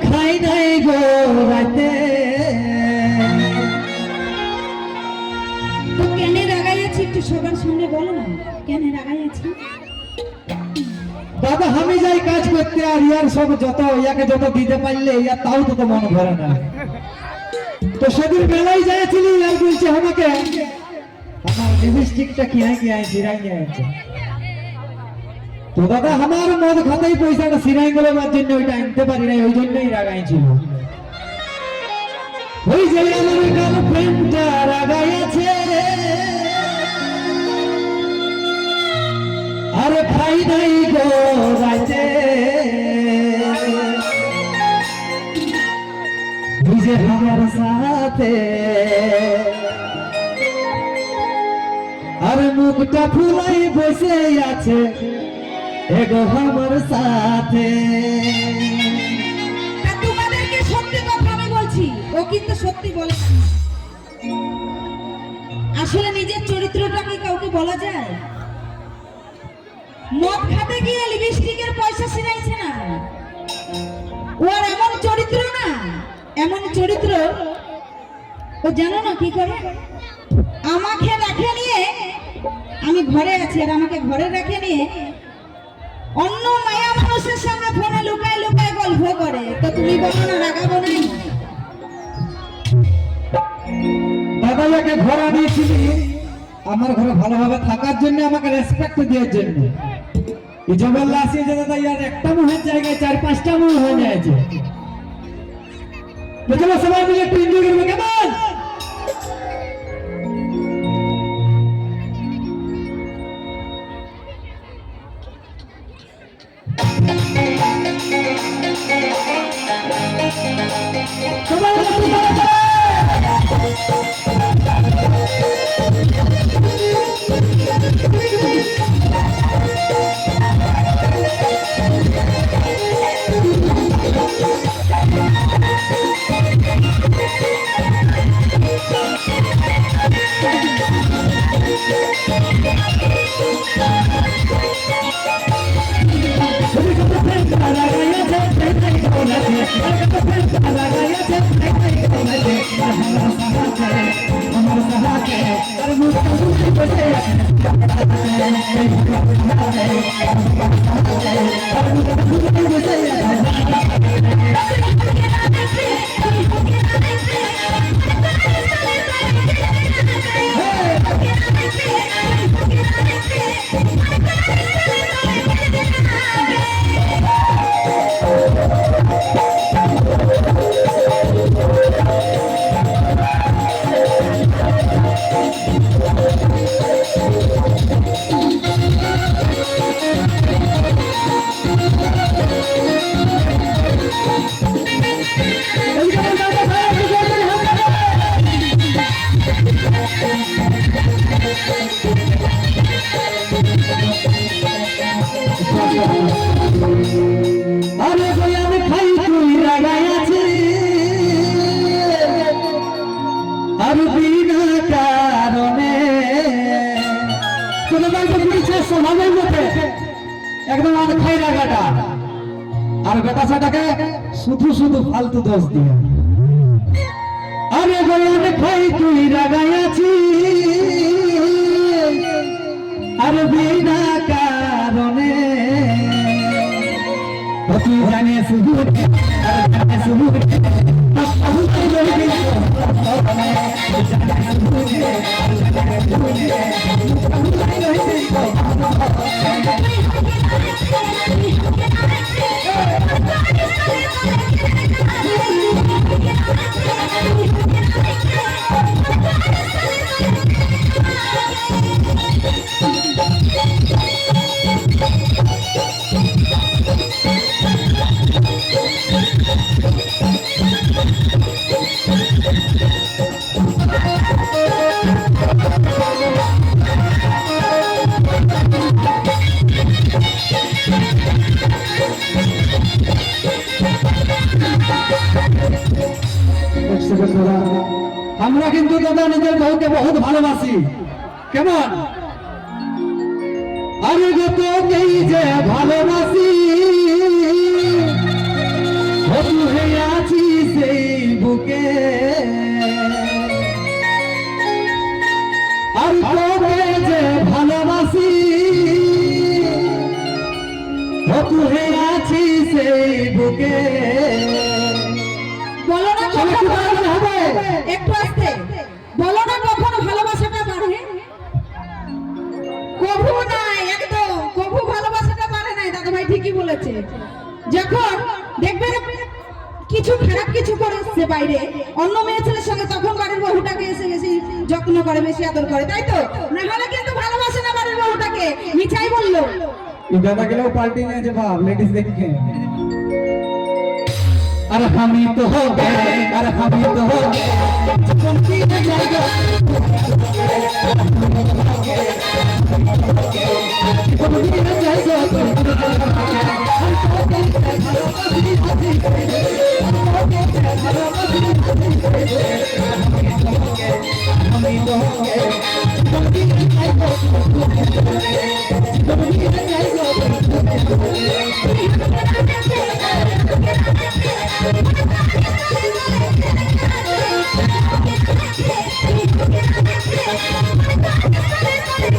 খাই নাই গো রাতে। তো কেন রাগাইয়াছি একটু সবার সামনে বলো না, কেন রাগাইয়াছি? দাদা আমি যাই কাজ করতে আর ইয়ার সব যত ইয়াকে যত দিতে পারলে ইয়ার তাও তো মন ভরে না। তো সেদিন মেলায় যাইছিলি আর বলছে আমাকে আমার লিপস্টিকটা কিনে কি আই সিরাই নিয়ে আইছে। তো দাদা আমার মদ খাতাই পয়সাটা সিরাই গেলার জন্য ওইটা আনতে পারি নাই, ওই জন্যই রাগাইছিল। ওই যে আমার গার্লফ্রেন্ডটা রাগাইছে আরে ভাই নাই গো রাতে। বুঝে আমার সাথে আরে মুখটা ফুলাই বসে আছে এগো আমার সাথে। তোমাদেরকে সত্যি কথা আমি বলছি, ও কিন্তু সত্যি বলে না। আসলে নিজের চরিত্রটা কি কাউকে বলা যায়? মদ খাতে গিয়ে লিপস্টিকের পয়সা ছিনাইছে না, ওর এমন চরিত্র না, এমন চরিত্র ও জানো না কি করে? আমাকে রাখে নিয়ে, আমি ঘরে আছি আর আমাকে ঘরে রাখে নিয়ে অন্য মায়া মানুষের সামনে ফোনে লুকায় লুকায় গল্প করে। তো তুমি বলো না রাগাবো নাই? দাদাকে ঘরে আনিয়েছিলি আমার ঘরে ভালোভাবে থাকার জন্য, আমাকে রেসপেক্ট দেওয়ার জন্য। এই জবেল্লা আসিয়ে যে দাদা ইয়ার একটা মুহের জায়গায় 4-5টা মুহ হয়ে যাচ্ছে। তো চলো সবাই মিলে একটু এনজয় করবো, কেমন? সবাই আরে ভাই আমি খাই তুই রাগাই আছে আর বিনা কারণে কোনো গল্প করেছে স্বভাবের মধ্যে একদম আর খাই রাগাটা আর বেটাছাটাকে শুধু শুধু ফালতু দোষ দিয়ে। আরে ভাই আমি খাই তুই রাগাই আছি আর বিনা কারণে তুই জানে শুধু শুধু আমরা কিন্তু দাদা নিজের বউকে বহুত ভালোবাসি, কেমন? আমি তোকেই যে ভালোবাসি বুকে বলো না চলো কখন কি বানানো হবে? একটু আস্তে বলো না কখন ভালোবাসাটা বাড়ে কভু নাই একদম কভু ভালোবাসাটা বাড়ে নাই দাদা ভাই ঠিকই বলেছে যখন দেখবে কিছু খারাপ কিছু করে এসছে বাইরে অন্য মেয়ে ছেলের সঙ্গে তখন বাড়ির বহুটাকে এসে বেশি যত্ন করে বেশি আদর করে তাই তো না হলে কিন্তু ভালোবাসে না বাড়ির বহুটাকে মিঠাই বললো দাদা গেলেও পাল্টি নিয়েছে ভাব লেডিস দেখে আর আমি তো हो गए আর আমি তো हो गए জীবন কি না জায়গা জীবন কি না জায়গা আমি তো हो गए